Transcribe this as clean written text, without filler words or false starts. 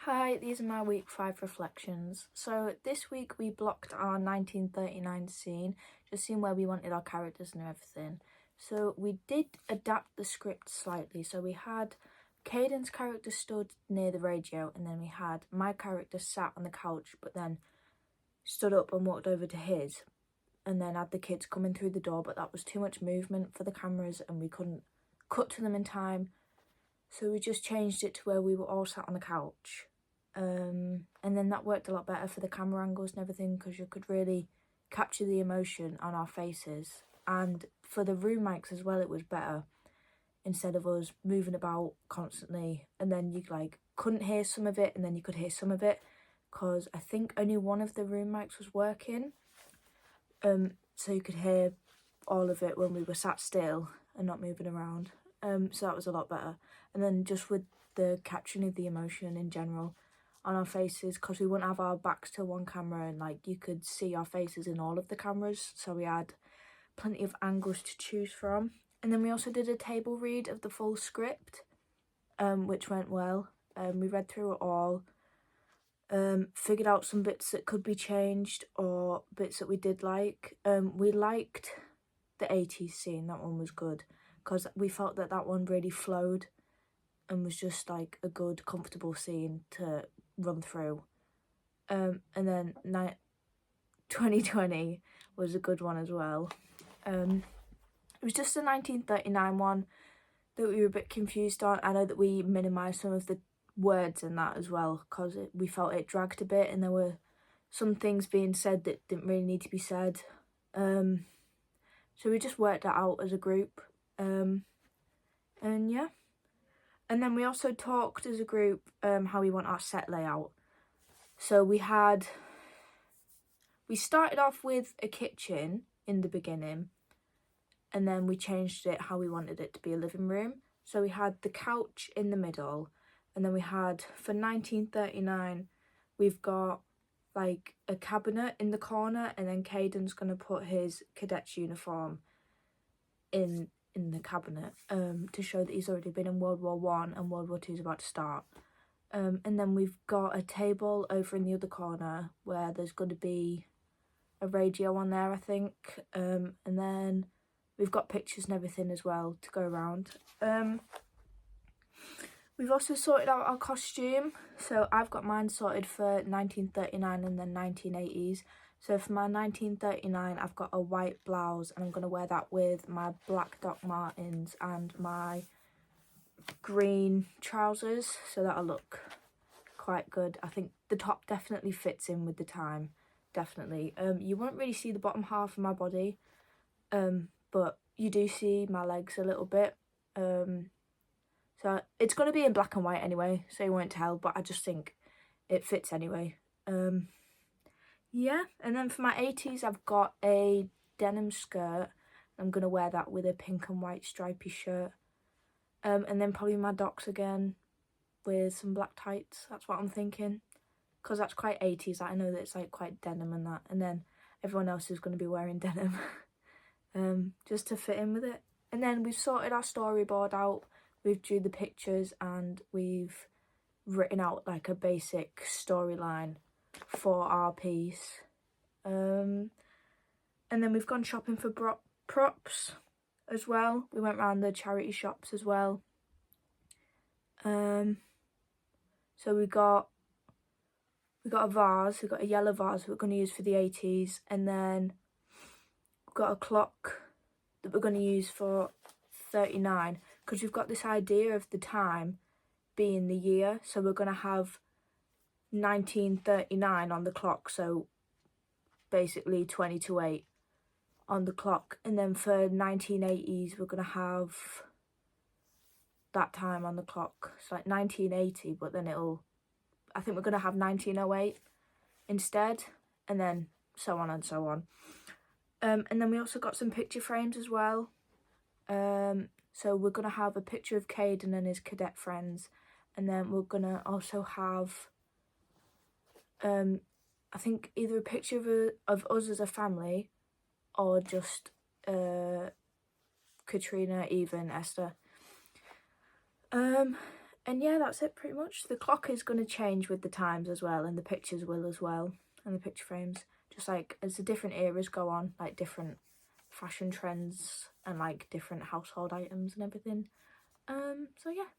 Hi, these are my week 5 reflections. So this week we blocked our 1939 scene, just seeing where we wanted our characters and everything. So we did adapt the script slightly. So we had Caden's character stood near the radio, and then we had my character sat on the couch but then stood up and walked over to his, and then had the kids coming through the door, but that was too much movement for the cameras and we couldn't cut to them in time. So we just changed it to where we were all sat on the couch. And then that worked a lot better for the camera angles and everything, because you could really capture the emotion on our faces. And for the room mics as well, it was better, instead of us moving about constantly and then you couldn't hear some of it and then you could hear some of it, because I think only one of the room mics was working, so you could hear all of it when we were sat still and not moving around. So that was a lot better. And then just with the capturing of the emotion in general on our faces, because we wouldn't have our backs to one camera and you could see our faces in all of the cameras, so we had plenty of angles to choose from. And then we also did a table read of the full script, which went well. We read through it all, figured out some bits that could be changed or bits that we did like. We liked the 80s scene, that one was good, because we felt that one really flowed and was just a good, comfortable scene to run through. And then 2020 was a good one as well. It was just the 1939 one that we were a bit confused on. I know that we minimised some of the words in that as well, because we felt it dragged a bit and there were some things being said that didn't really need to be said. So we just worked that out as a group. And yeah. And then we also talked as a group how we want our set layout. So we started off with a kitchen in the beginning, and then we changed it how we wanted it to be a living room. So we had the couch in the middle, and then we had, for 1939, we've got a cabinet in the corner, and then Caden's going to put his cadet's uniform in the cabinet to show that he's already been in World War One and World War Two is about to start. And then we've got a table over in the other corner where there's going to be a radio on there, I think. And then we've got pictures and everything as well to go around. We've also sorted out our costume. So I've got mine sorted for 1939 and then 1980s. So for my 1939, I've got a white blouse, and I'm going to wear that with my black Doc Martens and my green trousers, so that'll look quite good. I think the top definitely fits in with the time, definitely. You won't really see the bottom half of my body, but you do see my legs a little bit. So it's going to be in black and white anyway, so you won't tell, but I just think it fits anyway. Yeah, and then for my 80s, I've got a denim skirt. I'm going to wear that with a pink and white stripy shirt. And then probably my docs again with some black tights. That's what I'm thinking, because that's quite 80s. I know that it's quite denim and that. And then everyone else is going to be wearing denim just to fit in with it. And then we've sorted our storyboard out. We've drew the pictures and we've written out a basic storyline for our piece. And then we've gone shopping for props as well. We went round the charity shops as well. So we got a vase. We got a yellow vase we're going to use for the 80s, and then we've got a clock that we're going to use for 39, because we've got this idea of the time being the year. So we're going to have 1939 on the clock, so basically 20 to 8 on the clock. And then for 1980s, we're going to have that time on the clock. It's 1980, but then I think we're going to have 1908 instead, and then so on and so on. And then we also got some picture frames as well. So we're going to have a picture of Caden and his cadet friends, and then we're going to also have I think either a picture of us as a family, or just Katrina, Eva and Esther. And yeah, that's it pretty much. The clock is going to change with the times as well, and the pictures will as well, and the picture frames. Just like as the different eras go on, like different fashion trends and like different household items and everything. So yeah.